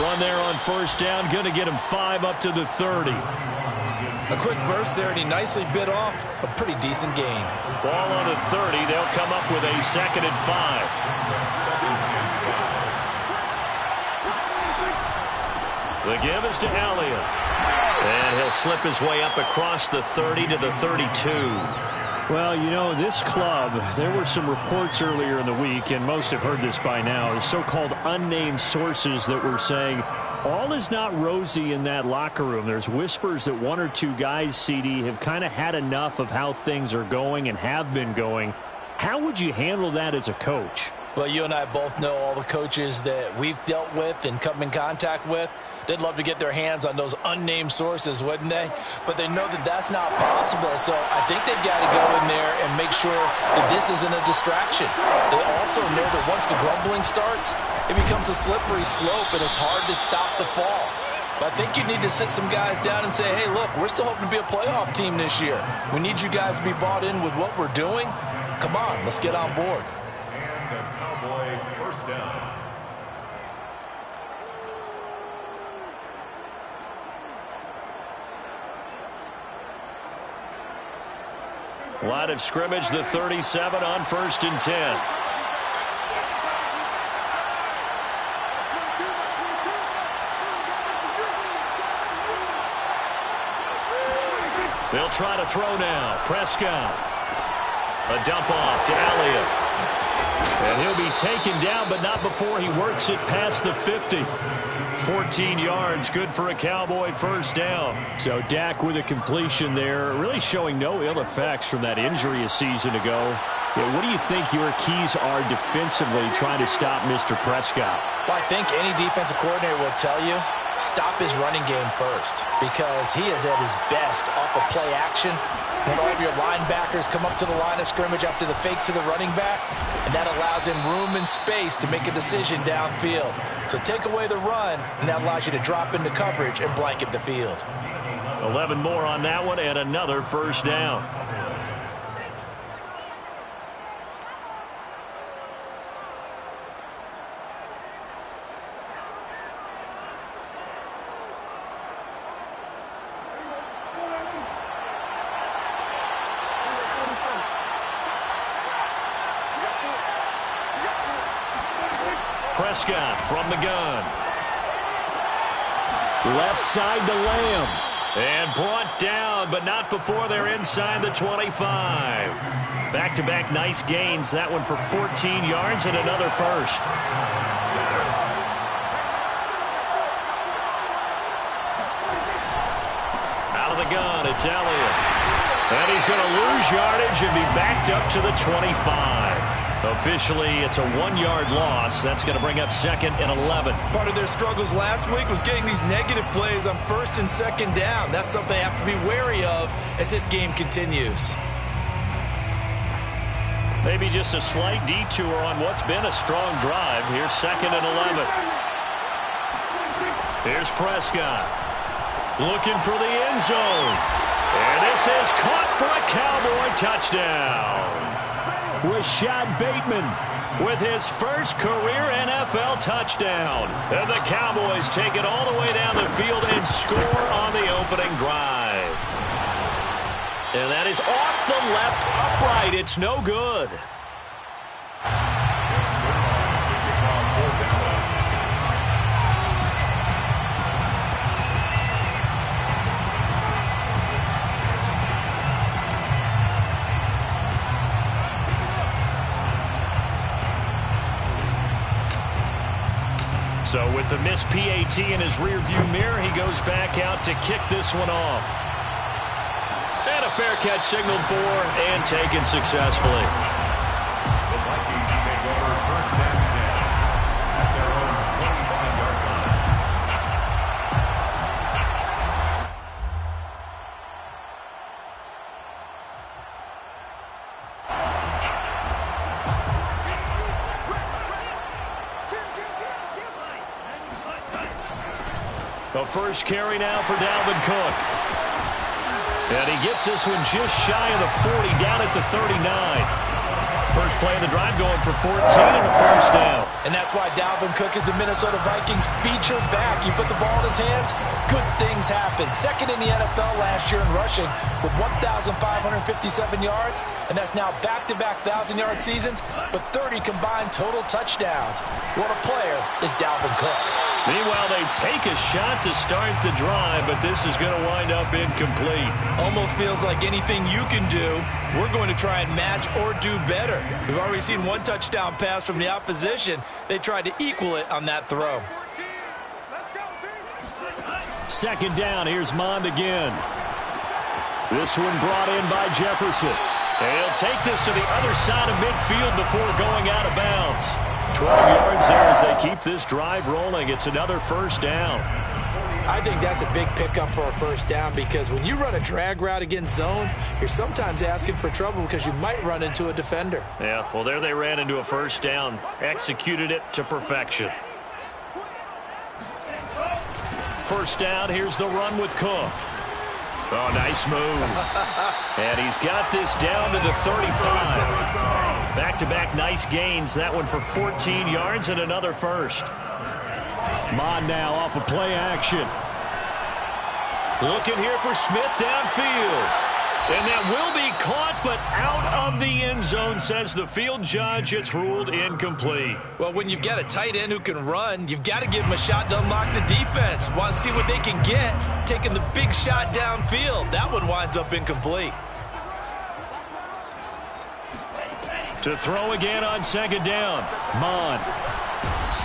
run there on first down, going to get him 5 up to the 30. A quick burst there, and he nicely bit off a pretty decent gain. Ball on the 30. They'll come up with a 2nd and 5. The give is to Elliott. And he'll slip his way up across the 30 to the 32. Well, you know, this club, there were some reports earlier in the week, and most have heard this by now, so-called unnamed sources that were saying all is not rosy in that locker room. There's whispers that 1 or 2 guys, Siiigh, have kind of had enough of how things are going and have been going. How would you handle that as a coach? Well, you and I both know all the coaches that we've dealt with and come in contact with. They'd love to get their hands on those unnamed sources, wouldn't they? But they know that that's not possible, so I think they've got to go in there and make sure that this isn't a distraction. They also know that once the grumbling starts, it becomes a slippery slope, and it's hard to stop the fall. But I think you need to sit some guys down and say, hey, look, we're still hoping to be a playoff team this year. We need you guys to be bought in with what we're doing. Come on, let's get on board. And a Cowboy first down. Line of scrimmage, the 37 on 1st and 10. They'll try to throw now. Prescott. A dump off to Elliott. And he'll be taken down, but not before he works it past the 50. 14 yards, good for a Cowboy first down. So Dak with a completion there, really showing no ill effects from that injury a season ago. Yeah, what do you think your keys are defensively trying to stop Mr. Prescott? Well, I think any defensive coordinator will tell you, stop his running game first, because he is at his best off of play action. When all of your linebackers come up to the line of scrimmage after the fake to the running back, and that allows him room and space to make a decision downfield. So take away the run, and that allows you to drop into coverage and blanket the field. 11 more on that one, and another first down. Prescott from the gun. Left side to Lamb. And brought down, but not before they're inside the 25. Back-to-back nice gains. That one for 14 yards and another first. Out of the gun, it's Elliott. And he's going to lose yardage and be backed up to the 25. Officially, it's a 1-yard loss. That's going to bring up 2nd and 11. Part of their struggles last week was getting these negative plays on 1st and 2nd down. That's something they have to be wary of as this game continues. Maybe just a slight detour on what's been a strong drive. Here's 2nd and 11. Here's Prescott. Looking for the end zone. And this is caught for a Cowboy touchdown. Rashad Bateman with his first career NFL touchdown. And the Cowboys take it all the way down the field and score on the opening drive. And that is off the left upright. It's no good. So with the missed PAT in his rearview mirror, he goes back out to kick this one off. And a fair catch signaled for and taken successfully. The Vikings take over 1st and 10 at their own 25-yard line. The first carry now for Dalvin Cook. And he gets this one just shy of the 40, down at the 39. First play of the drive going for 14 and a first down. And that's why Dalvin Cook is the Minnesota Vikings featured back. You put the ball in his hands, good things happen. Second in the NFL last year in rushing with 1,557 yards, and that's now back-to-back 1,000-yard seasons with 30 combined total touchdowns. What a player is Dalvin Cook. Meanwhile, they take a shot to start the drive, but this is going to wind up incomplete. Almost feels like anything you can do, we're going to try and match or do better. We've already seen one touchdown pass from the opposition. They tried to equal it on that throw. Second down, here's Mond again. This one brought in by Jefferson. He'll take this to the other side of midfield before going out of bounds. 12 yards there as they keep this drive rolling. It's another first down. I think that's a big pickup for a first down because when you run a drag route against zone, you're sometimes asking for trouble because you might run into a defender. Yeah, well, there they ran into a first down. Executed it to perfection. First down, here's the run with Cook. Oh, nice move. And he's got this down to the 35. Back-to-back nice gains. That one for 14 yards and another first. Mond now off of play action. Looking here for Smith downfield. And that will be caught, but out of the end zone, says the field judge. It's ruled incomplete. Well, when you've got a tight end who can run, you've got to give him a shot to unlock the defense. Want to see what they can get, taking the big shot downfield. That one winds up incomplete. To throw again on second down. Mond.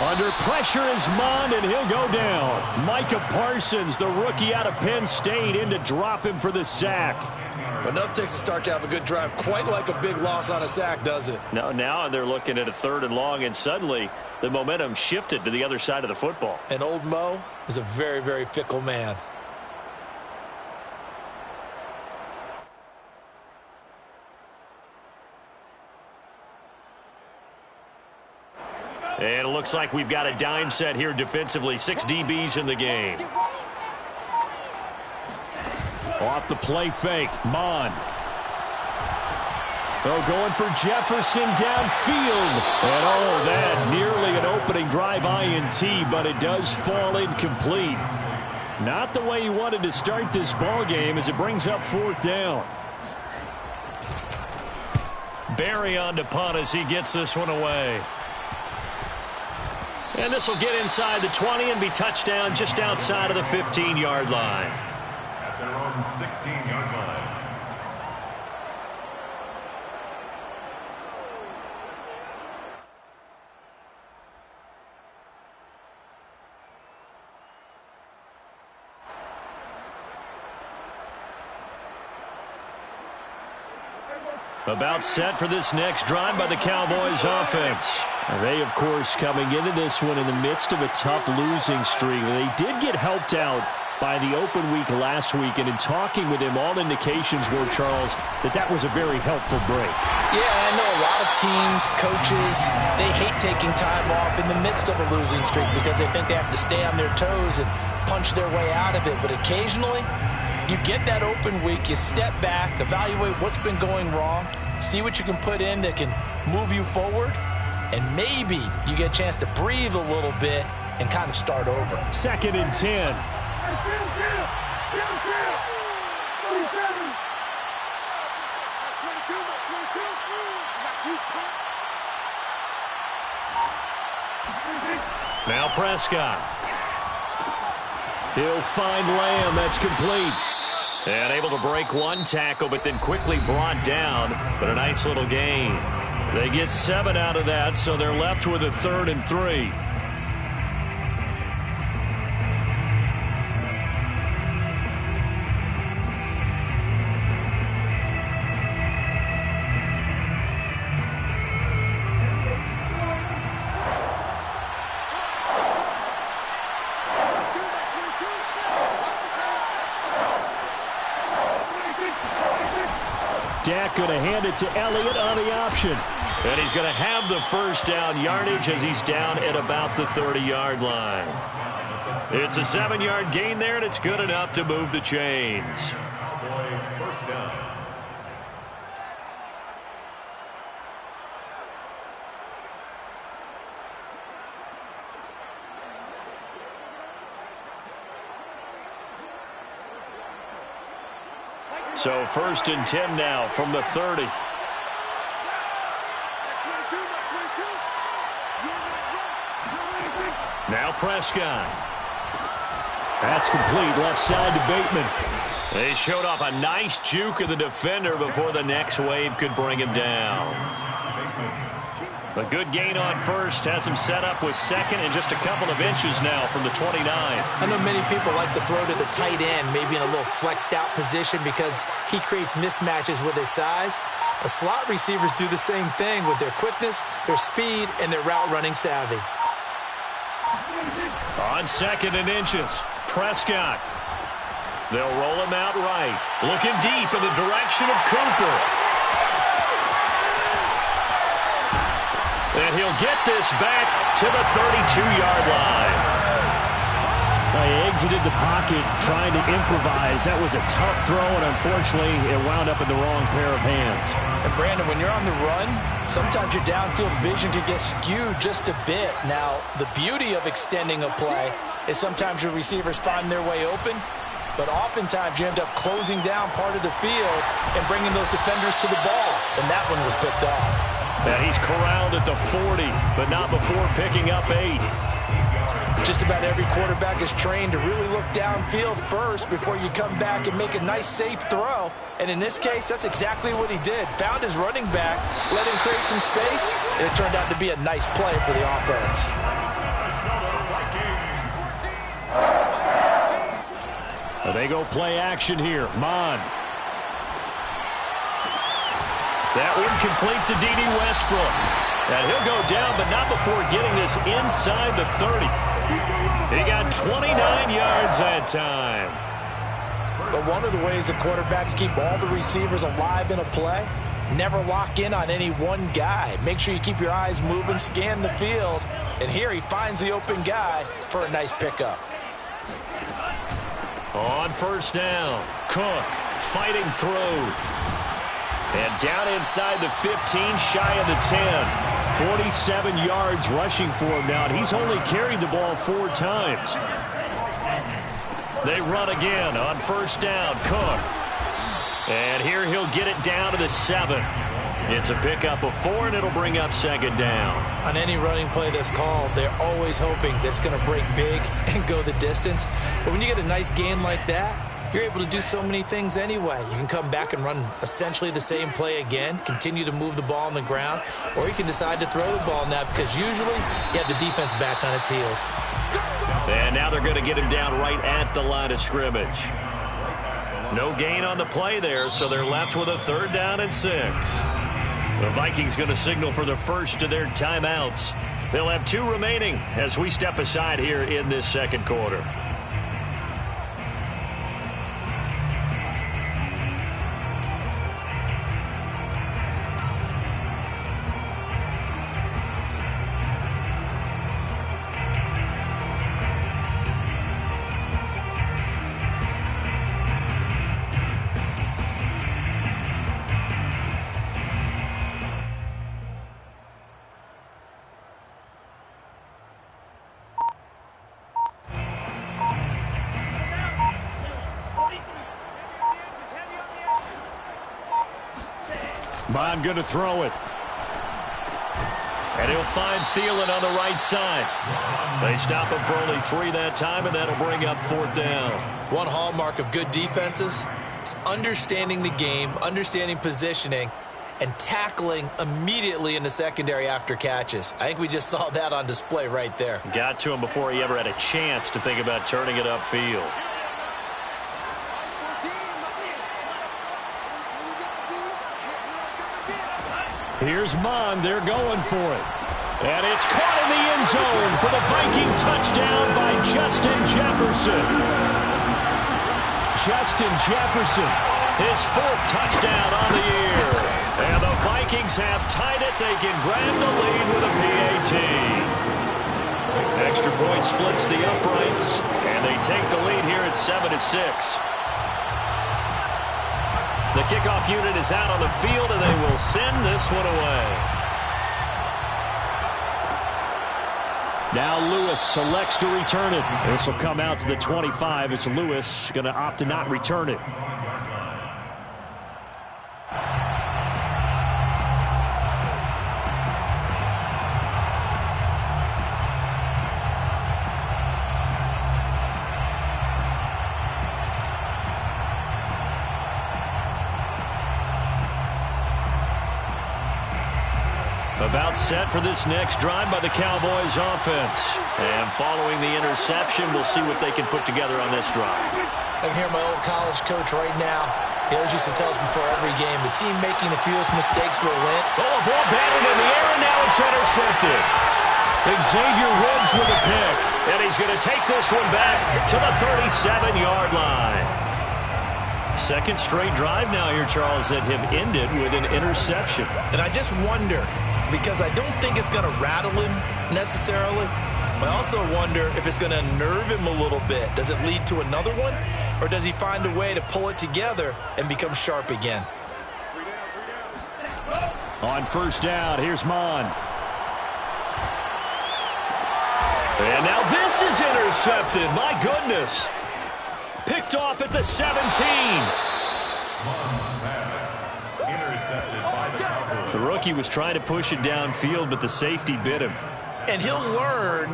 Under pressure is Mond, and he'll go down. Micah Parsons, the rookie out of Penn State, in to drop him for the sack. Enough takes a start to have a good drive. Quite like a big loss on a sack, does it? No, now they're looking at a third and long, and suddenly the momentum shifted to the other side of the football. And old Mo is a very, very fickle man. And it looks like we've got a dime set here defensively. 6 DBs in the game. Off the play fake, Mond. Oh, going for Jefferson downfield. And oh, that nearly an opening drive INT, but it does fall incomplete. Not the way he wanted to start this ball game as it brings up fourth down. Barry on to punt as he gets this one away. And this will get inside the 20 and be touchdown just outside of the 15-yard line. At their own 16-yard line. About set for this next drive by the Cowboys offense. They, of course, coming into this one in the midst of a tough losing streak. They did get helped out by the open week last week, and in talking with him, all indications were, Charles, that was a very helpful break. Yeah, I know a lot of teams, coaches, they hate taking time off in the midst of a losing streak because they think they have to stay on their toes and punch their way out of it. But occasionally, you get that open week, you step back, evaluate what's been going wrong, see what you can put in that can move you forward, and maybe you get a chance to breathe a little bit and kind of start over. 2nd and 10. Now Prescott. He'll find Lamb. That's complete. And able to break one tackle, but then quickly brought down. But a nice little gain. They get 7 out of that, so they're left with a 3rd and 3. Dak going to hand it to Elliott on the option. And he's going to have the first down yardage as he's down at about the 30-yard line. It's a 7-yard gain there, and it's good enough to move the chains. First down. So 1st and 10 now from the 30. Now Prescott. That's complete, left side to Bateman. They showed off a nice juke of the defender before the next wave could bring him down. A good gain on 1st has him set up with 2nd and just a couple of inches now from the 29. I know many people like to throw to the tight end, maybe in a little flexed out position because he creates mismatches with his size. But slot receivers do the same thing with their quickness, their speed, and their route running savvy. On 2nd and inches, Prescott. They'll roll him out right. Looking deep in the direction of Cooper. And he'll get this back to the 32-yard line. He exited the pocket trying to improvise. That was a tough throw, and unfortunately, it wound up in the wrong pair of hands. And Brandon, when you're on the run, sometimes your downfield vision could get skewed just a bit. Now, the beauty of extending a play is sometimes your receivers find their way open, but oftentimes you end up closing down part of the field and bringing those defenders to the ball, and that one was picked off. And he's corralled at the 40, but not before picking up 8. Just about every quarterback is trained to really look downfield first before you come back and make a nice, safe throw. And in this case, that's exactly what he did. Found his running back, let him create some space, and it turned out to be a nice play for the offense. They go play action here. Mon. That one complete to D.D. Westbrook. And he'll go down, but not before getting this inside the 30. He got 29 yards that time. But one of the ways the quarterbacks keep all the receivers alive in a play, never lock in on any one guy. Make sure you keep your eyes moving, scan the field. And here he finds the open guy for a nice pickup. On 1st down, Cook fighting through. And down inside the 15, shy of the 10. 47 yards rushing for him now, and he's only carried the ball 4 times. They run again on 1st down, Cook. And here he'll get it down to the 7. It's a pickup of 4, and it'll bring up 2nd down. On any running play that's called, they're always hoping that it's going to break big and go the distance. But when you get a nice gain like that, you're able to do so many things anyway. You can come back and run essentially the same play again, continue to move the ball on the ground, or you can decide to throw the ball now because usually you have the defense back on its heels. And now they're going to get him down right at the line of scrimmage. No gain on the play there, so they're left with a 3rd down and 6. The Vikings going to signal for the first of their timeouts. They'll have 2 remaining as we step aside here in this 2nd quarter. Bond going to throw it. And he'll find Thielen on the right side. They stop him for only 3 that time, and that'll bring up 4th down. One hallmark of good defenses is understanding the game, understanding positioning, and tackling immediately in the secondary after catches. I think we just saw that on display right there. Got to him before he ever had a chance to think about turning it upfield. Here's Mon. They're going for it. And it's caught in the end zone for the Viking touchdown by Justin Jefferson. Justin Jefferson. His 4th touchdown on the year. And the Vikings have tied it. They can grab the lead with a PAT. Extra point splits the uprights. And they take the lead here at 7-6. The kickoff unit is out on the field, and they will send this one away. Now Lewis selects to return it. This will come out to the 25. It's Lewis going to opt to not return it. About set for this next drive by the Cowboys offense. And following the interception, we'll see what they can put together on this drive. I can hear my old college coach right now. He always used to tell us before every game, the team making the fewest mistakes will win. Oh, a ball batted in the air, and now it's intercepted. Xavier Woods with a pick. And he's going to take this one back to the 37-yard line. Second straight drive now here, Charles, that have ended with an interception. And I just wonder, because I don't think it's going to rattle him necessarily, but I also wonder if it's going to nerve him a little bit. Does it lead to another one? Or does he find a way to pull it together and become sharp again? On first down, here's Mon. And now this is intercepted. My goodness. Picked off at the 17. Intercepted by the Cowboys. The rookie was trying to push it downfield, but the safety bit him. And he'll learn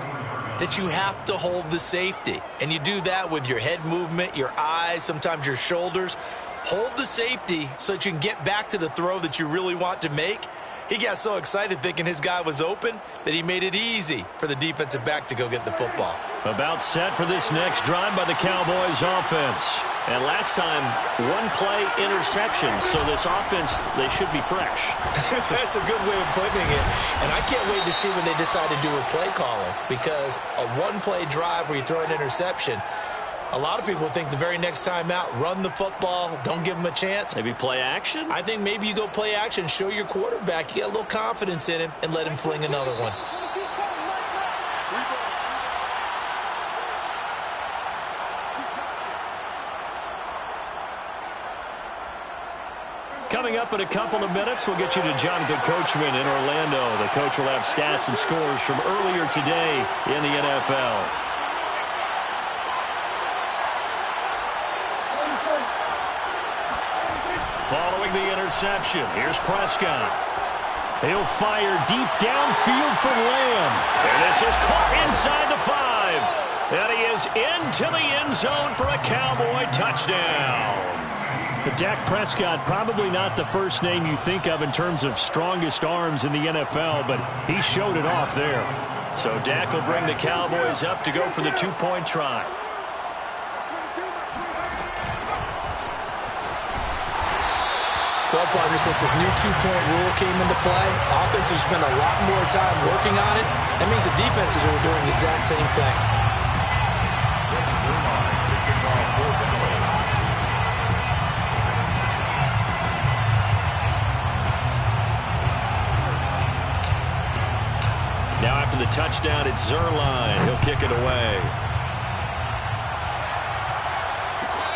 that you have to hold the safety. And you do that with your head movement, your eyes, sometimes your shoulders. Hold the safety so that you can get back to the throw that you really want to make. He got so excited thinking his guy was open that he made it easy for the defensive back to go get the football. About set for this next drive by the Cowboys offense. And last time, one-play interception. So this offense, they should be fresh. That's a good way of putting it. And I can't wait to see what they decide to do with play calling. Because a one-play drive where you throw an interception, a lot of people think the very next time out, run the football, don't give him a chance. Maybe play action? I think maybe you go play action, show your quarterback, you get a little confidence in him, and let him fling another one. Coming up in a couple of minutes, we'll get you to Jonathan Coachman in Orlando. The coach will have stats and scores from earlier today in the NFL. Following the interception, here's Prescott. He'll fire deep downfield for Lamb. And this is caught inside the 5. And he is into the end zone for a Cowboy touchdown. But Dak Prescott, probably not the first name you think of in terms of strongest arms in the NFL, but he showed it off there. So Dak will bring the Cowboys up to go for the two-point try. Well, partner, since this new two-point rule came into play, offenses spend a lot more time working on it. That means the defenses are doing the exact same thing. Now after the touchdown, it's Zuerlein. He'll kick it away.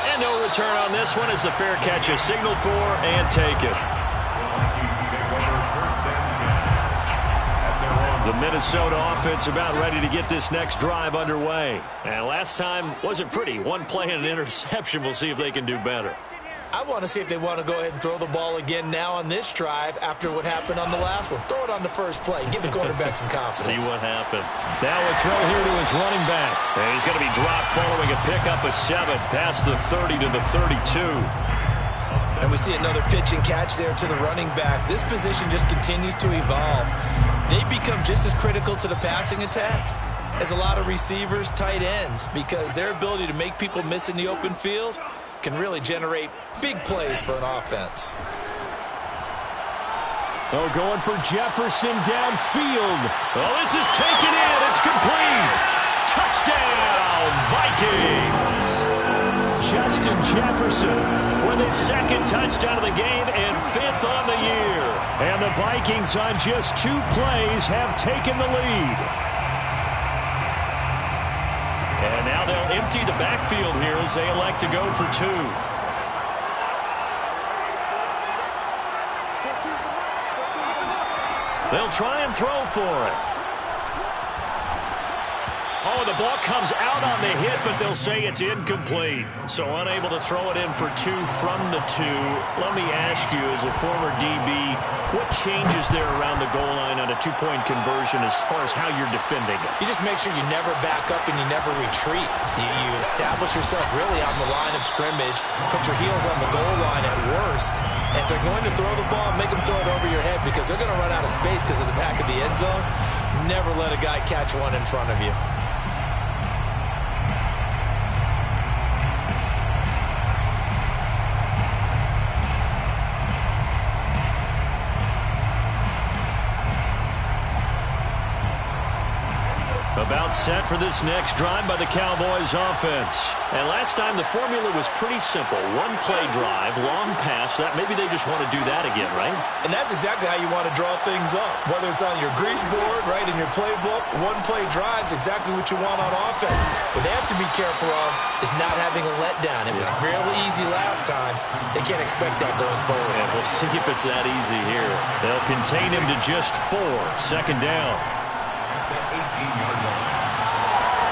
And no return on this one as the fair catch is signaled for and taken. The Minnesota offense about ready to get this next drive underway. And last time wasn't pretty. One play and an interception. We'll see if they can do better. I want to see if they want to go ahead and throw the ball again now on this drive after what happened on the last one. Throw it on the first play. Give the quarterback some confidence. See what happens. Now a throw here to his running back. And he's going to be dropped following a pickup of 7 past the 30 to the 32. And we see another pitch and catch there to the running back. This position just continues to evolve. They become just as critical to the passing attack as a lot of receivers, tight ends, because their ability to make people miss in the open field can really generate big plays for an offense. Oh, going for Jefferson downfield. Oh, this is taken in. It's complete. Touchdown, Vikings. Justin Jefferson with his second touchdown of the game and 5th on the year. And the Vikings on just 2 plays have taken the lead. And now they'll empty the backfield here as they elect to go for 2. They'll try and throw for it. Oh, the ball comes out on the hit, but they'll say it's incomplete. So unable to throw it in for 2 from the 2. Let me ask you, as a former DB, what changes there around the goal line on a 2-point conversion as far as how you're defending it? You just make sure you never back up and you never retreat. You establish yourself really on the line of scrimmage, put your heels on the goal line at worst. And if they're going to throw the ball, make them throw it over your head because they're going to run out of space because of the back of the end zone. Never let a guy catch one in front of you. About set for this next drive by the Cowboys offense. And last time the formula was pretty simple. One play drive, long pass. That maybe they just want to do that again, right? And that's exactly how you want to draw things up. Whether it's on your grease board, right, in your playbook, one play drive is exactly what you want on offense. What they have to be careful of is not having a letdown. It was fairly easy last time. They can't expect that going forward. And we'll see if it's that easy here. They'll contain him to just 4. Second down.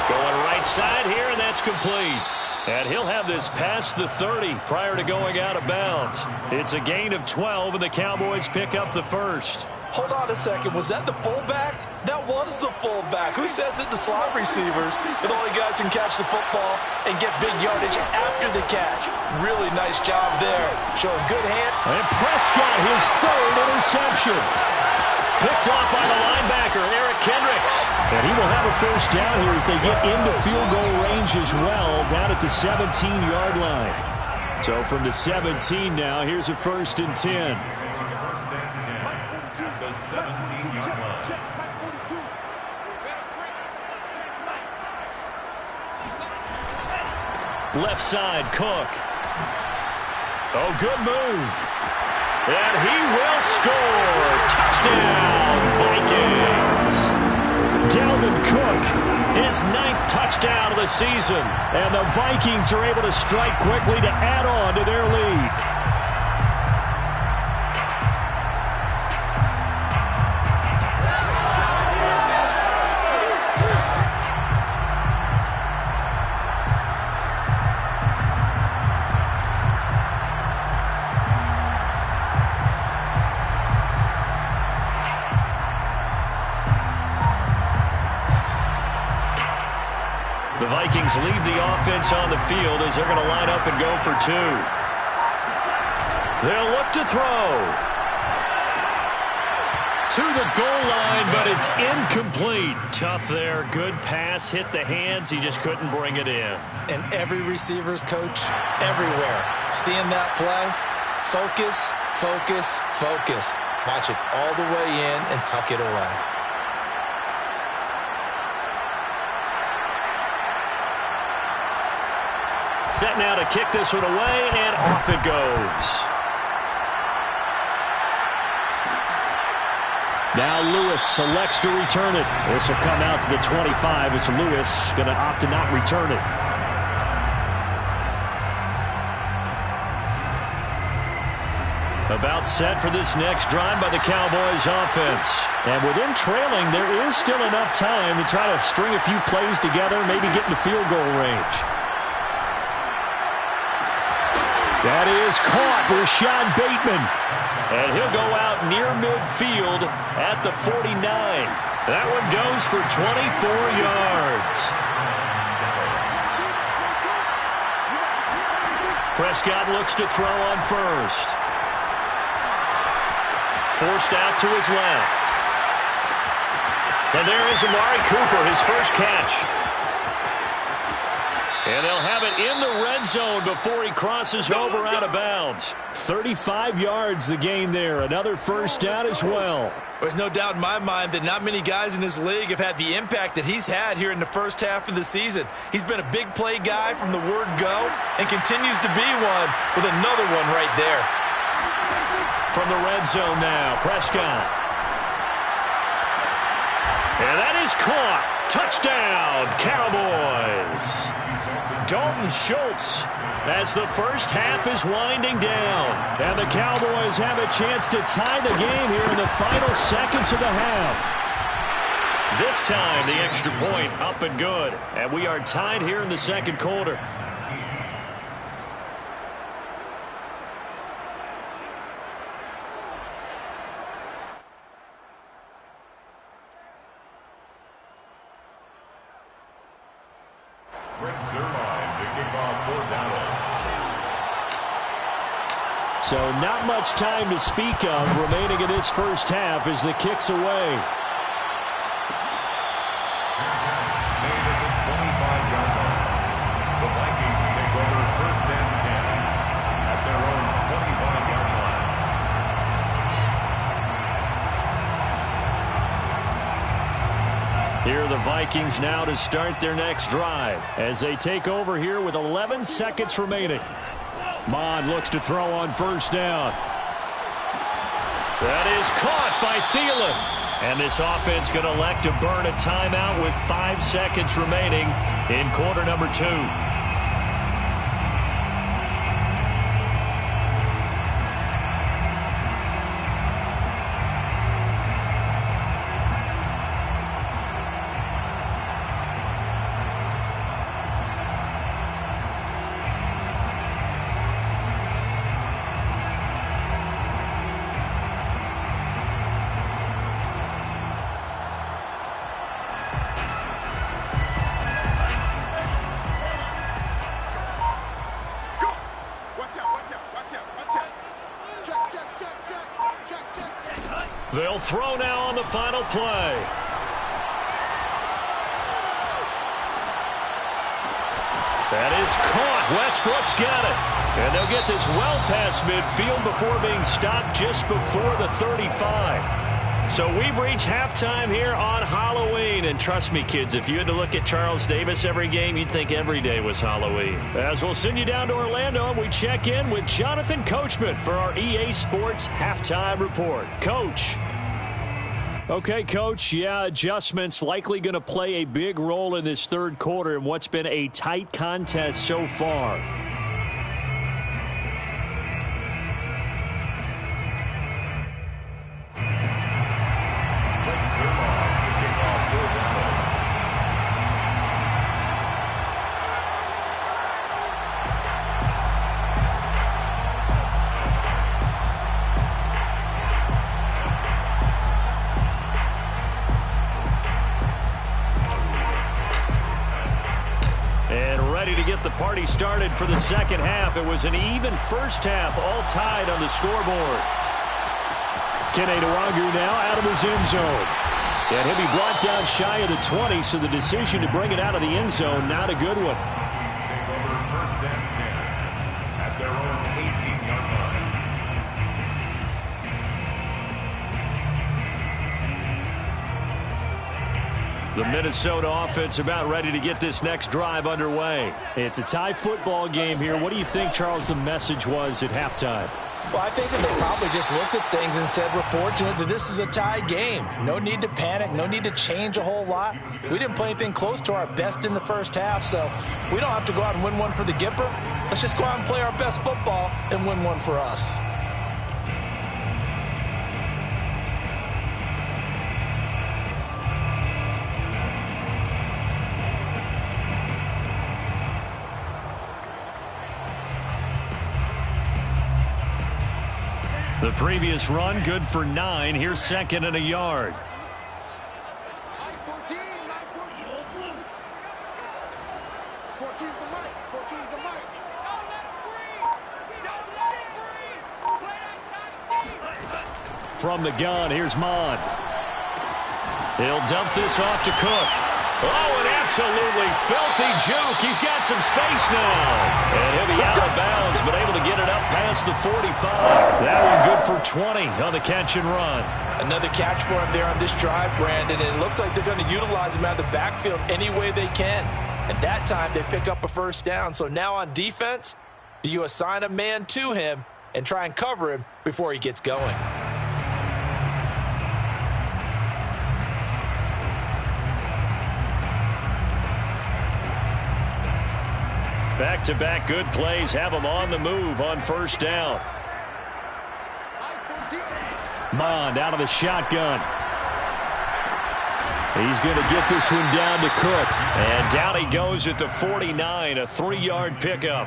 Going right side here, and that's complete. And he'll have this past the 30 prior to going out of bounds. It's a gain of 12, and the Cowboys pick up the first. Hold on a second. Was that the fullback? That was the fullback. Who says it? The slot receivers. But only guys can catch the football and get big yardage after the catch. Really nice job there. Showing good hand. And Prescott, his 3rd interception. Picked off by the linebacker, Eric Kendricks. And he will have a first down here as they get into field goal range as well, down at the 17-yard line. So from the 17 now, here's a 1st and 10. First and 10 at the 17-yard line. Left side, Cook. Oh, good move. And he will score. Touchdown, Vikings. Dalvin Cook, his 9th touchdown of the season. And the Vikings are able to strike quickly to add on to their lead. The Vikings leave the offense on the field as they're going to line up and go for 2. They'll look to throw. To the goal line, but it's incomplete. Tough there. Good pass. Hit the hands. He just couldn't bring it in. And every receiver's coach everywhere. Seeing that play, focus, focus, focus. Watch it all the way in and tuck it away. Set now to kick this one away, and off it goes. Now Lewis selects to return it. This will come out to the 25. It's Lewis going to opt to not return it. About set for this next drive by the Cowboys offense. And with them trailing, there is still enough time to try to string a few plays together, maybe get into field goal range. That is caught, Rashad Bateman. And he'll go out near midfield at the 49. That one goes for 24 yards. Prescott looks to throw on first. Forced out to his left. And there is Amari Cooper, his first catch. And they'll have it in the red zone before he crosses over out of bounds. 35 yards the gain there. Another first down as well. There's no doubt in my mind that not many guys in this league have had the impact that he's had here in the first half of the season. He's been a big play guy from the word go and continues to be one with another one right there. From the red zone now, Prescott. And that is caught. Touchdown, Cowboys. Dalton Schultz as the first half is winding down. And the Cowboys have a chance to tie the game here in the final seconds of the half. This time, the extra point up and good. And we are tied here in the second quarter. So not much time to speak of remaining in this first half as the kick's away. Made at the 25-yard line. The Vikings take over first and 10 at their own 25-yard line. Here are the Vikings now to start their next drive as they take over here with 11 seconds remaining. Mond looks to throw on first down. That is caught by Thielen. And this offense going to elect to burn a timeout with 5 seconds remaining in quarter number 2. They'll throw now on the final play. That is caught. Westbrook's got it. And they'll get this well past midfield before being stopped just before the 35. So we've reached halftime here on Halloween. And trust me, kids, if you had to look at Charles Davis every game, you'd think every day was Halloween. As we'll send you down to Orlando, and we check in with Jonathan Coachman for our EA Sports Halftime Report. Coach. Okay, Coach, yeah, adjustments likely going to play a big role in this third quarter in what's been a tight contest so far. The party started for the second half. It was an even first half, all tied on the scoreboard. Kene Nwangwu now out of his end zone. And he'll be brought down shy of the 20, so the decision to bring it out of the end zone, not a good one. Take over first and 10 at their own 18-yard line. The Minnesota offense about ready to get this next drive underway. It's a tie football game here. What do you think, Charles, the message was at halftime? Well, I think that they probably just looked at things and said, we're fortunate that this is a tie game. No need to panic. No need to change a whole lot. We didn't play anything close to our best in the first half, so we don't have to go out and win one for the Gipper. Let's just go out and play our best football and win one for us. The previous run, good for 9. Here's second and a yard. From the gun, here's Mond. He'll dump this off to Cook. Oh, an absolutely filthy juke. He's got some space now. And he'll be out of bounds, but able to get it up past the 45. That one good for 20 on the catch and run. Another catch for him there on this drive, Brandon, and it looks like they're going to utilize him out of the backfield any way they can. And that time they pick up a first down. So now on defense, do you assign a man to him and try and cover him before he gets going? Back-to-back good plays have them on the move on first down. Mond out of the shotgun. He's going to get this one down to Cook. And down he goes at the 49, a 3-yard pickup.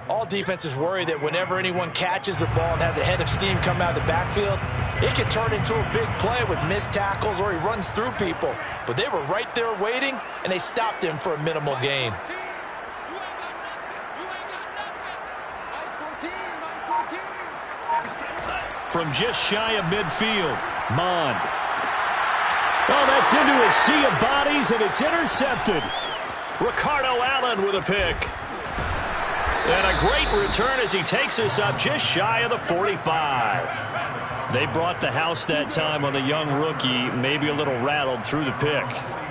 All defenses worry that whenever anyone catches the ball and has a head of steam come out of the backfield, it can turn into a big play with missed tackles or he runs through people. But they were right there waiting, and they stopped him for a minimal gain. From just shy of midfield, Mond. Oh, that's into a sea of bodies, and it's intercepted. Ricardo Allen with a pick. And a great return as he takes us up just shy of the 45. They brought the house that time on the young rookie, maybe a little rattled through the pick.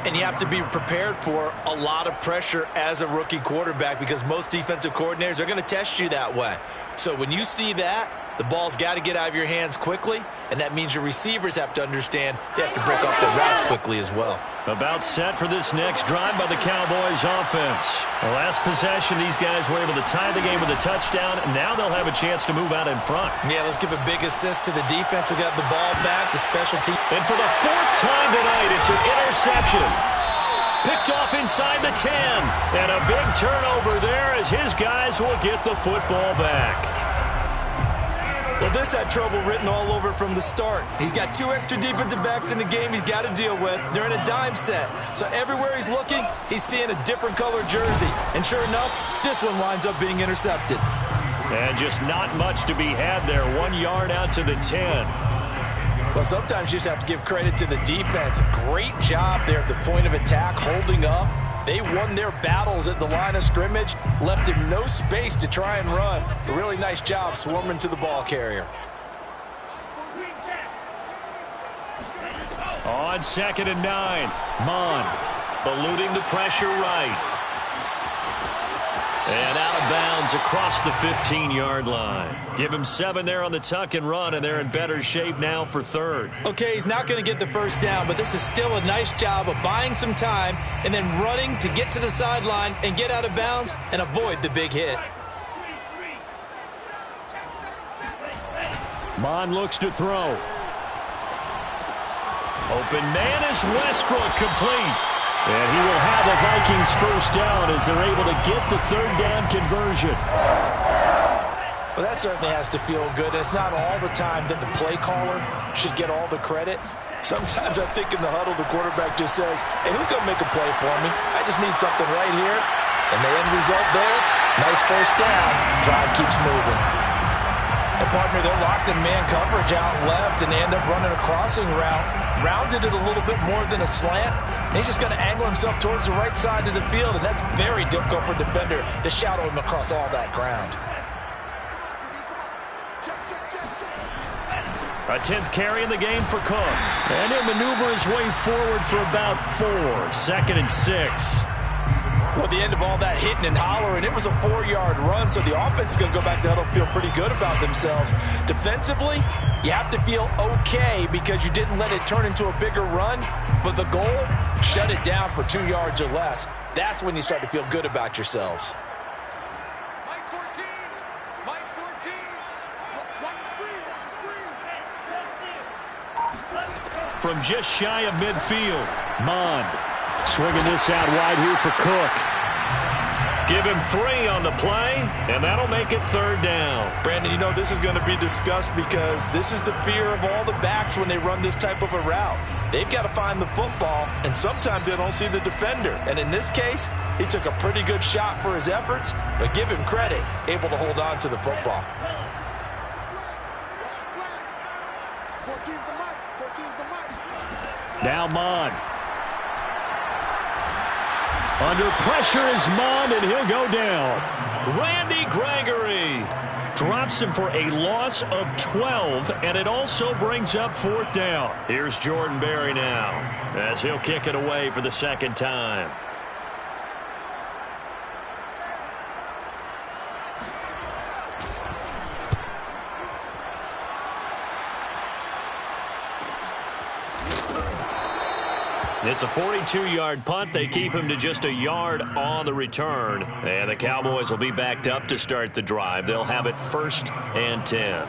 And you have to be prepared for a lot of pressure as a rookie quarterback because most defensive coordinators are going to test you that way. So when you see that, the ball's got to get out of your hands quickly, and that means your receivers have to understand they have to break off their routes quickly as well. About set for this next drive by the Cowboys offense. The last possession, these guys were able to tie the game with a touchdown, and now they'll have a chance to move out in front. Yeah, let's give a big assist to the defense who got the ball back, the special team. And for the fourth time tonight, it's an interception. Picked off inside the 10. And a big turnover there as his guys will get the football back. Well, this had trouble written all over from the start. He's got 2 extra defensive backs in the game he's got to deal with. They're in a dime set. So everywhere he's looking, he's seeing a different color jersey. And sure enough, this one winds up being intercepted. And just not much to be had there. 1 yard out to the 10. Well, sometimes you just have to give credit to the defense. Great job there at the point of attack, holding up. They won their battles at the line of scrimmage, left him no space to try and run. A really nice job swarming to the ball carrier. On 2nd and 9, Mond eluding the pressure right. And out of bounds across the 15-yard line. Give him 7 there on the tuck and run, and they're in better shape now for 3rd. Okay, he's not going to get the first down, but this is still a nice job of buying some time and then running to get to the sideline and get out of bounds and avoid the big hit. Mond looks to throw. Open man is Westbrook, complete. And he will have the Vikings first down as they're able to get the 3rd down conversion. Well, that certainly has to feel good. It's not all the time that the play caller should get all the credit. Sometimes I think in the huddle, the quarterback just says, hey, who's going to make a play for me? I just need something right here. And the end result there, nice first down. Drive keeps moving. And partner, they're locked in man coverage out left, and they end up running a crossing route. Rounded it a little bit more than a slant. And he's just going to angle himself towards the right side of the field, and that's very difficult for a defender to shadow him across all that ground. A 10th carry in the game for Cook. And he'll maneuver his way forward for about 4. 2nd and 6. Well, the end of all that hitting and hollering, it was a 4-yard run, so the offense is going to go back to huddle, feel pretty good about themselves. Defensively, you have to feel okay because you didn't let it turn into a bigger run, but the goal, shut it down for 2 yards or less. That's when you start to feel good about yourselves. Mike 14, Mike 14, watch the screen, From just shy of midfield, Mond swinging this out wide here for Cook. Give him 3 on the play, and that'll make it 3rd down. Brandon, you know this is going to be discussed because this is the fear of all the backs when they run this type of a route. They've got to find the football, and sometimes they don't see the defender. And in this case, he took a pretty good shot for his efforts, but give him credit, able to hold on to the football. 14's the mic, 14's the mic. Now Mond. Under pressure is Mond, and he'll go down. Randy Gregory drops him for a loss of 12, and it also brings up 4th down. Here's Jordan Berry now as he'll kick it away for the 2nd time. It's a 42-yard punt. They keep him to just a yard on the return. And the Cowboys will be backed up to start the drive. They'll have it 1st and 10.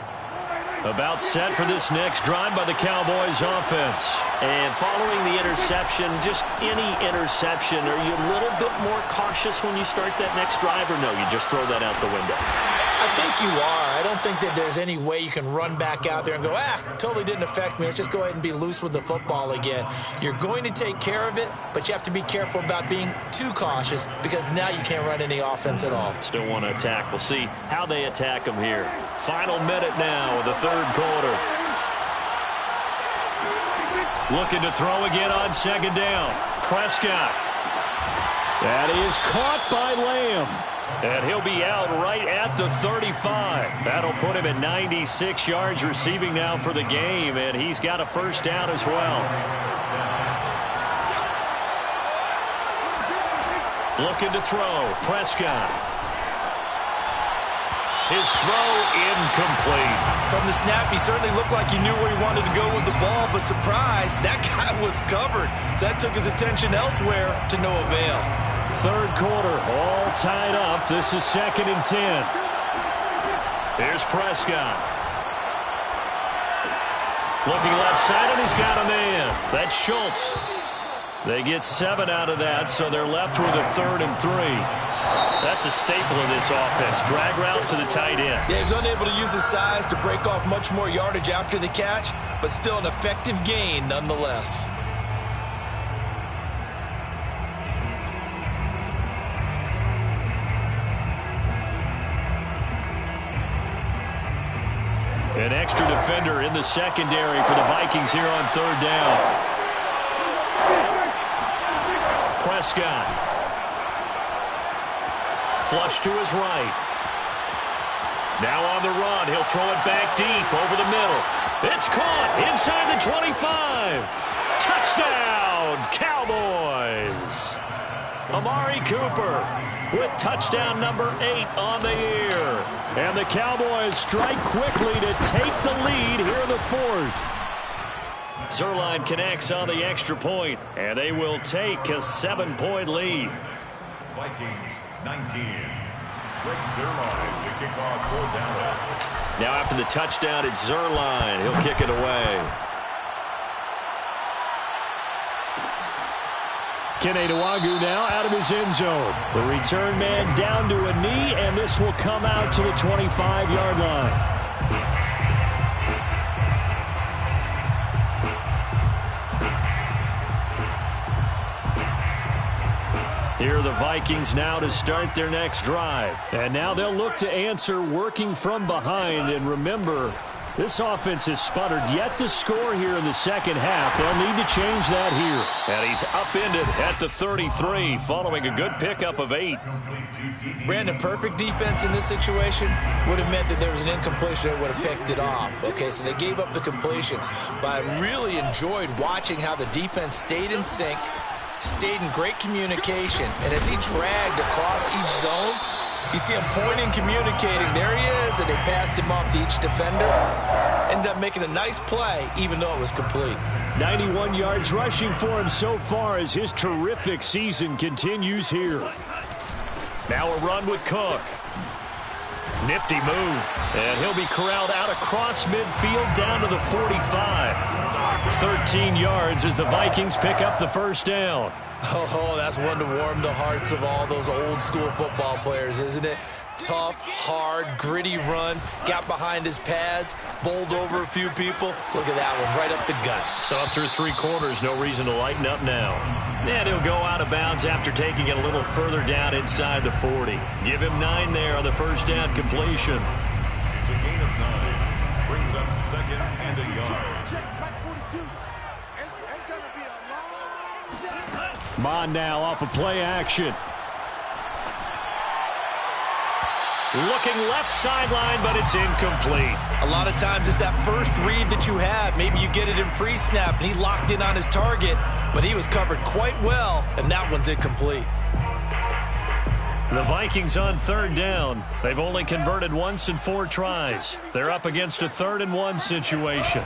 About set for this next drive by the Cowboys offense. And following the interception, just any interception, are you a little bit more cautious when you start that next drive, or no, you just throw that out the window? I think you are. I don't think that there's any way you can run back out there and go, totally didn't affect me. Let's just go ahead and be loose with the football again. You're going to take care of it, but you have to be careful about being too cautious because now you can't run any offense at all. Still want to attack. We'll see how they attack them here. Final minute now of the third quarter. Looking to throw again on second down. Prescott. That is caught by Lamb. And he'll be out right at the 35. That'll put him at 96 yards receiving now for the game, and he's got a first down as well. Looking to throw. Prescott. His throw incomplete. From the snap, he certainly looked like he knew where he wanted to go with the ball, but surprise, that guy was covered. So that took his attention elsewhere to no avail. Third quarter, all tied up. This is 2nd and 10. Here's Prescott. Looking left side, and he's got a man. That's Schultz. They get 7 out of that, so they're left with a 3rd and 3. That's a staple of this offense. Drag route to the tight end. Yeah, he was unable to use his size to break off much more yardage after the catch, but still an effective gain nonetheless. An extra defender in the secondary for the Vikings here on 3rd down. Prescott. Flush to his right. Now on the run. He'll throw it back deep over the middle. It's caught inside the 25. Touchdown, Cowboys. Amari Cooper with touchdown number 8 on the year. And the Cowboys strike quickly to take the lead here in the 4th. Zerline connects on the extra point, and they will take a 7-point lead. Vikings 19. Greg Zerline to kick off for Dallas. Now after the touchdown, it's Zerline. He'll kick it away. Kene Nwangwu now out of his end zone. The return man down to a knee, and this will come out to the 25-yard line. Here are the Vikings now to start their next drive. And now they'll look to answer working from behind. And remember, this offense has sputtered yet to score here in the second half. They'll need to change that here. And he's upended at the 33 following a good pickup of 8. Brandon, perfect defense in this situation would have meant that there was an incompletion that would have picked it off. Okay, so they gave up the completion. But I really enjoyed watching how the defense stayed in sync, stayed in great communication, and as he dragged across each zone, you see him pointing, communicating. There he is, and they passed him off to each defender. Ended up making a nice play, even though it was complete. 91 yards rushing for him so far as his terrific season continues here. Now a run with Cook. Nifty move. And he'll be corralled out across midfield down to the 45. 13 yards as the Vikings pick up the first down. Oh, that's one to warm the hearts of all those old school football players, isn't it? Tough, hard, gritty run. Got behind his pads, bowled over a few people. Look at that one, right up the gut. So up through 3 quarters, no reason to lighten up now. And he'll go out of bounds after taking it a little further down inside the 40. Give him 9 there on the first down completion. It's a gain of 9. Brings up 2nd and a yard. Check back 42. It's going to be a long day. Mon now off of play action. Looking left sideline, but it's incomplete. A lot of times it's that first read that you have. Maybe you get it in pre-snap, and he locked in on his target, but he was covered quite well, and that one's incomplete. The Vikings on 3rd down. They've only converted once in 4 tries. They're up against a 3rd and 1 situation.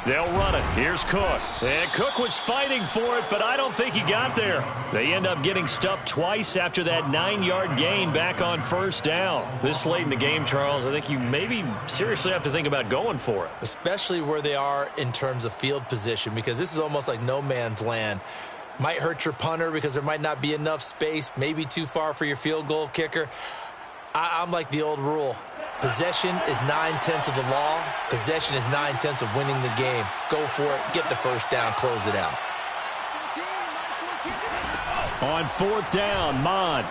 They'll run it. Here's Cook. And Cook was fighting for it, but I don't think he got there. They end up getting stuffed twice after that 9-yard gain back on first down. This late in the game, Charles, I think you maybe seriously have to think about going for it. Especially where they are in terms of field position, because this is almost like no man's land. Might hurt your punter because there might not be enough space, maybe too far for your field goal kicker. I'm like the old rule. Possession is 9/10 of the law. Possession is 9/10 of winning the game. Go for it. Get the first down. Close it out. On 4th down, Mon.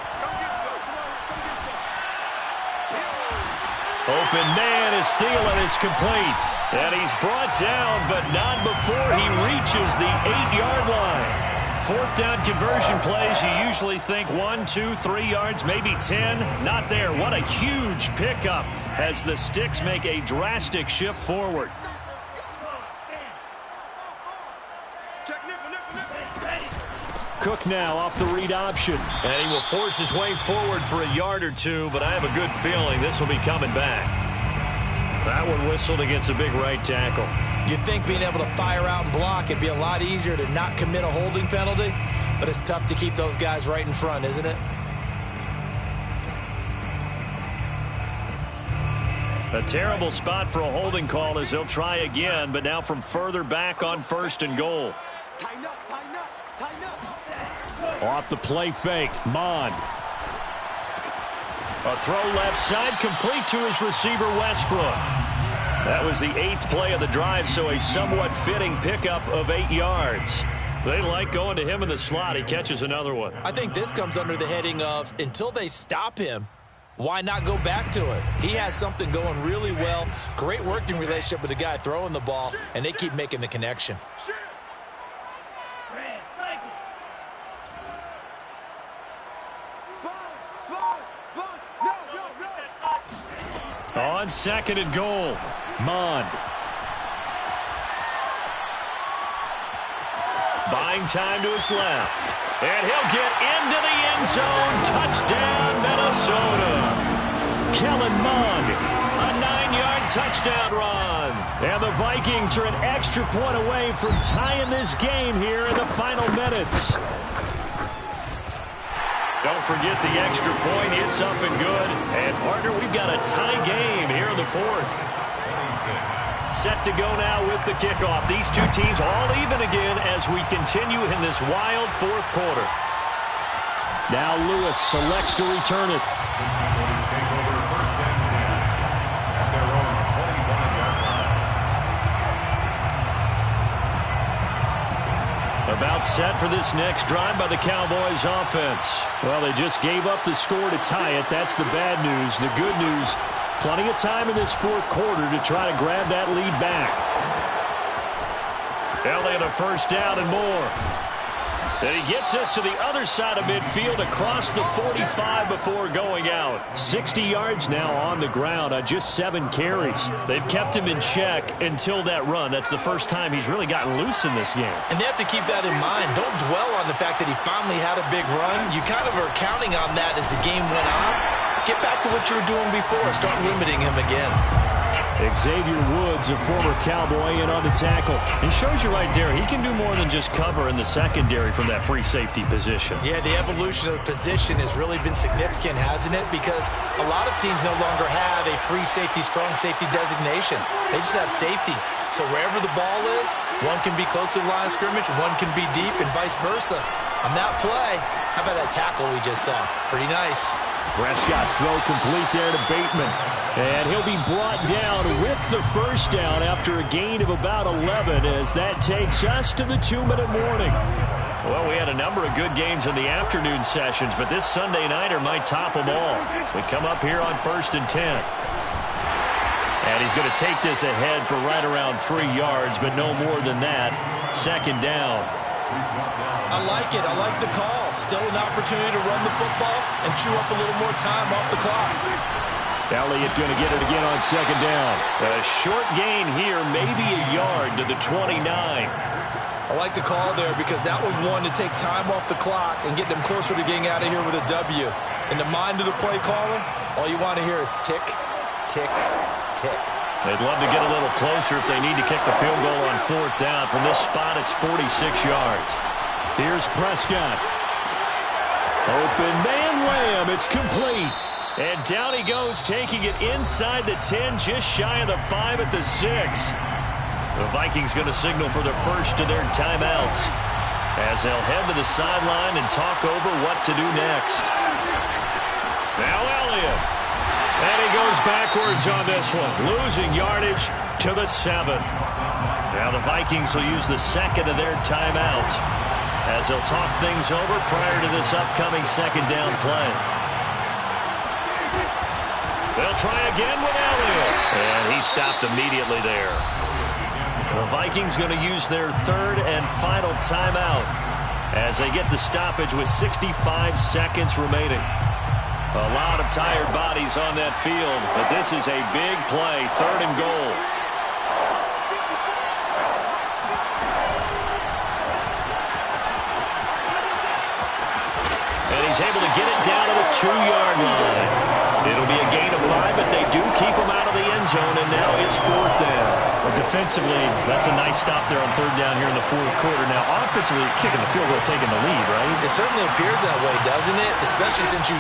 Open man is Thielen. It's complete. And he's brought down, but not before he reaches the 8-yard line. Fourth down conversion plays, you usually think 1, 2, 3 yards, maybe 10. Not there. What a huge pickup as the Sticks make a drastic shift forward. Cook now off the read option. And he will force his way forward for a yard or two, but I have a good feeling this will be coming back. That one whistled against a big right tackle. You'd think being able to fire out and block, it'd be a lot easier to not commit a holding penalty, but it's tough to keep those guys right in front, isn't it? A terrible spot for a holding call as they'll try again, but now from further back on 1st and goal. Tighten up, tighten up, tighten up. Off the play fake, Mon. A throw left side, complete to his receiver, Westbrook. That was the 8th play of the drive, so a somewhat fitting pickup of 8 yards. They like going to him in the slot. He catches another one. I think this comes under the heading of, until they stop him, why not go back to it? He has something going really well. Great working relationship with the guy throwing the ball, and they keep making the connection. On 2nd and goal, Mon. Buying time to his left. And he'll get into the end zone. Touchdown, Minnesota. Kellen Mond, a 9-yard touchdown run. And the Vikings are an extra point away from tying this game here in the final minutes. Don't forget the extra point. It's up and good. And, partner, we've got a tie game here in the 4th. Set to go now with the kickoff. These two teams all even again as we continue in this wild 4th quarter. Now Lewis selects to return it. Cowboys take over 1st and 10 at their own 25-yard line. About set for this next drive by the Cowboys offense. Well, they just gave up the score to tie it. That's the bad news. The good news, plenty of time in this 4th quarter to try to grab that lead back. Elliott a first down and more. And he gets us to the other side of midfield across the 45 before going out. 60 yards now on the ground on just 7 carries. They've kept him in check until that run. That's the first time he's really gotten loose in this game. And they have to keep that in mind. Don't dwell on the fact that he finally had a big run. You kind of are counting on that as the game went on. Get back to what you were doing before. Start limiting him again. Xavier Woods, a former Cowboy, in on the tackle. He shows you right there, he can do more than just cover in the secondary from that free safety position. Yeah, the evolution of the position has really been significant, hasn't it? Because a lot of teams no longer have a free safety, strong safety designation. They just have safeties. So wherever the ball is, one can be close to the line of scrimmage, one can be deep, and vice versa. On that play, how about that tackle we just saw? Pretty nice. Prescott's throw complete there to Bateman. And he'll be brought down with the first down after a gain of about 11 as that takes us to the 2-minute warning. Well, we had a number of good games in the afternoon sessions, but this Sunday nighter might top them all. We come up here on 1st and 10. And he's going to take this ahead for right around 3 yards, but no more than that. 2nd down. I like it. I like the call. Still an opportunity to run the football and chew up a little more time off the clock. Elliott going to get it again on 2nd down. A short gain here, maybe a yard to the 29. I like the call there because that was one to take time off the clock and get them closer to getting out of here with a W. In the mind of the play caller, all you want to hear is tick, tick, tick. They'd love to get a little closer if they need to kick the field goal on 4th down. From this spot, it's 46 yards. Here's Prescott. Open man Lamb. It's complete. And down he goes, taking it inside the 10, just shy of the 5 at the 6. The Vikings going to signal for the first of their timeouts as they'll head to the sideline and talk over what to do next. Now Elliott. And he goes backwards on this one, losing yardage to the 7. Now the Vikings will use the second of their timeouts as they'll talk things over prior to this upcoming 2nd down play. They'll try again with Elliott. And he stopped immediately there. The Vikings going to use their third and final timeout as they get the stoppage with 65 seconds remaining. A lot of tired bodies on that field, but this is a big play, 3rd and goal. And he's able to get it down to the 2-yard line. It'll be a gain of 5, but they do keep him out of the end zone, and now it's 4th down. Well, defensively, that's a nice stop there on 3rd down here in the 4th quarter. Now, offensively, kicking the field goal, taking the lead, right? It certainly appears that way, doesn't it? Especially since you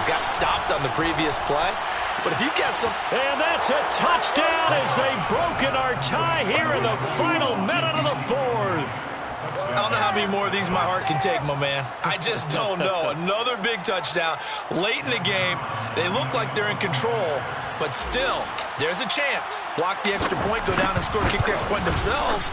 got stopped on the previous play. But if you got some... And that's a touchdown as they've broken our tie here in the final minute of the 4th. I don't know how many more of these my heart can take, my man. I just don't know. Another big touchdown late in the game. They look like they're in control, but still, there's a chance. Block the extra point, go down and score, kick the extra point themselves.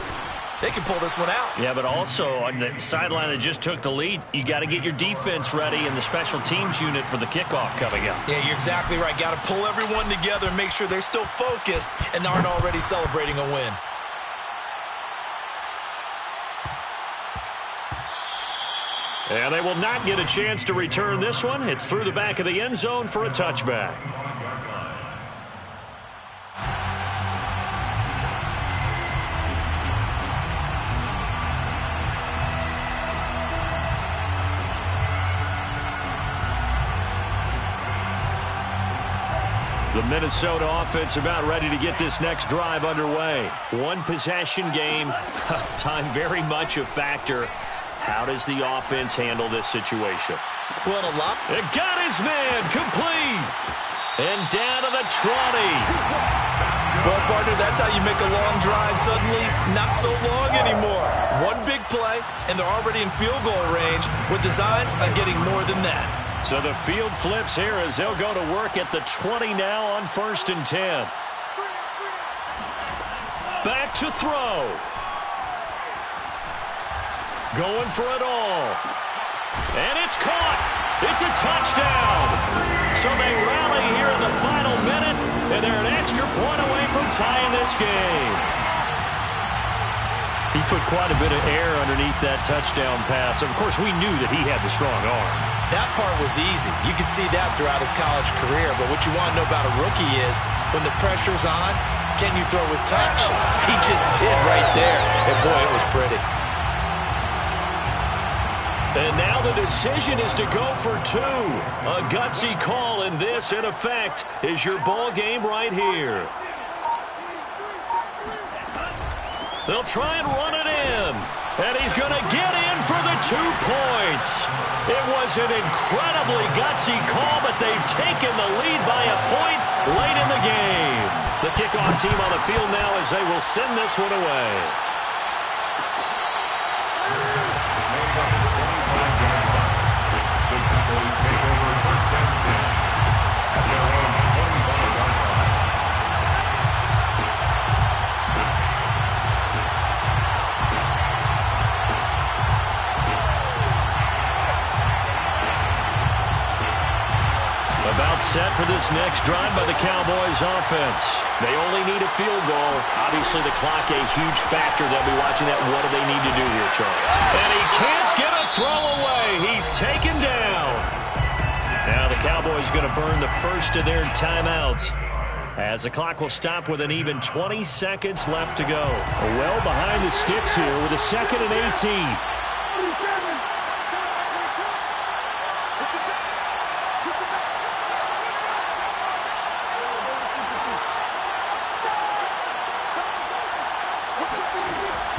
They can pull this one out. Yeah, but also on the sideline that just took the lead, you got to get your defense ready and the special teams unit for the kickoff coming up. Yeah, you're exactly right. Got to pull everyone together and make sure they're still focused and aren't already celebrating a win. And they will not get a chance to return this one. It's through the back of the end zone for a touchback. The Minnesota offense about ready to get this next drive underway. One possession game, time very much a factor. How does the offense handle this situation? Well, a lot. It got his man complete. And down to the 20. Well, partner, that's how you make a long drive suddenly not so long anymore. One big play, and they're already in field goal range with designs on getting more than that. So the field flips here as they'll go to work at the 20 now on 1st and 10. Back to throw. Going for it all. And it's caught. It's a touchdown. So they rally here in the final minute, and they're an extra point away from tying this game. He put quite a bit of air underneath that touchdown pass. Of course, we knew that he had the strong arm. That part was easy. You could see that throughout his college career. But what you want to know about a rookie is when the pressure's on, can you throw with touch? He just did right there. And, boy, it was pretty. And now the decision is to go for 2. A gutsy call, and this, in effect, is your ball game right here. They'll try and run it in. And he's going to get in for the 2 points. It was an incredibly gutsy call, but they've taken the lead by a point late in the game. The kickoff team on the field now as they will send this one away. Take over 1st and 10 at their own 25-yard line. About set for this next drive by the Cowboys offense. They only need a field goal. Obviously, the clock a huge factor. They'll be watching that. What do they need to do here, Charles? And he can't get a throw away. He's taken down. Now the Cowboys going to burn the first of their timeouts as the clock will stop with an even 20 seconds left to go. Well behind the sticks here with a 2nd and 18.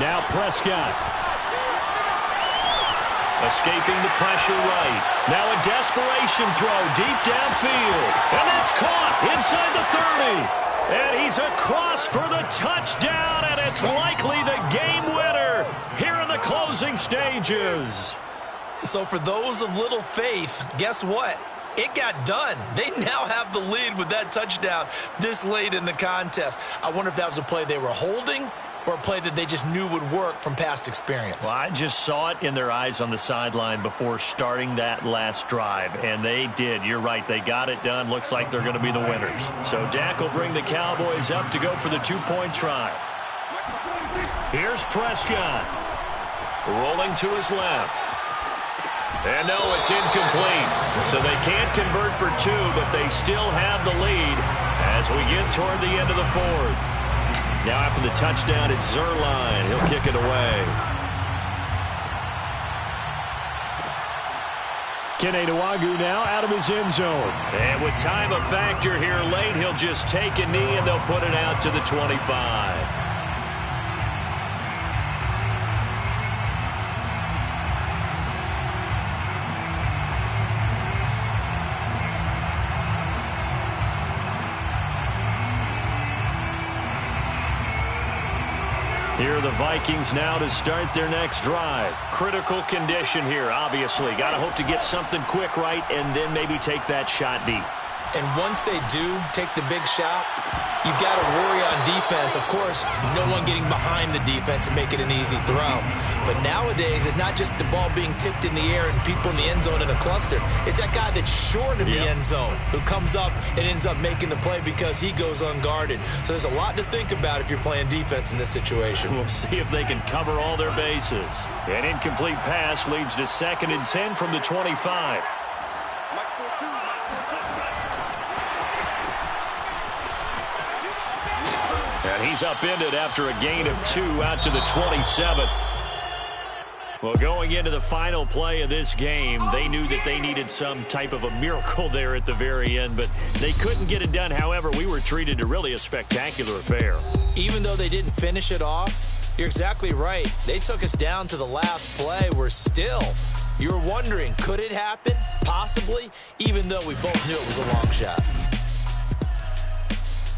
Now Prescott. Escaping the pressure right. Now a desperation throw deep downfield. And it's caught inside the 30. And he's across for the touchdown, and it's likely the game winner here in the closing stages. So for those of little faith, guess what? It got done. They now have the lead with that touchdown this late in the contest. I wonder if that was a play they were holding or a play that they just knew would work from past experience? Well, I just saw it in their eyes on the sideline before starting that last drive, and they did. You're right. They got it done. Looks like they're going to be the winners. So Dak will bring the Cowboys up to go for the two-point try. Here's Prescott. Rolling to his left. And no, it's incomplete. So they can't convert for two, but they still have the lead as we get toward the end of the fourth. Now after the touchdown, it's Zerline. He'll kick it away. Keneduagu now out of his end zone. And with time a factor here late, he'll just take a knee and they'll put it out to the 25. Here are the Vikings now to start their next drive. Critical condition here, obviously. Got to hope to get something quick right and then maybe take that shot deep. And once they do take the big shot, you've got to worry on defense. Of course, no one getting behind the defense and make it an easy throw. But nowadays, it's not just the ball being tipped in the air and people in the end zone in a cluster. It's that guy that's short of the end zone who comes up and ends up making the play because he goes unguarded. So there's a lot to think about if you're playing defense in this situation. We'll see if they can cover all their bases. An incomplete pass leads to 2nd and 10 from the 25. And he's upended after a gain of 2 out to the 27. Well, going into the final play of this game, they knew that they needed some type of a miracle there at the very end, but they couldn't get it done. However, we were treated to really a spectacular affair. Even though they didn't finish it off, you're exactly right. They took us down to the last play. We're still, you were wondering, could it happen? Possibly, even though we both knew it was a long shot.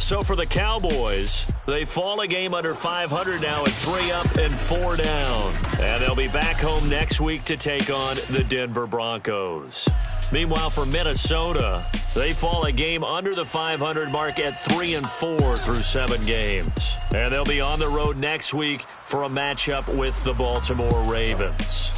So for the Cowboys, they fall a game under 500 now at 3 up and 4 down. And they'll be back home next week to take on the Denver Broncos. Meanwhile, for Minnesota, they fall a game under the 500 mark at 3 and 4 through 7 games. And they'll be on the road next week for a matchup with the Baltimore Ravens.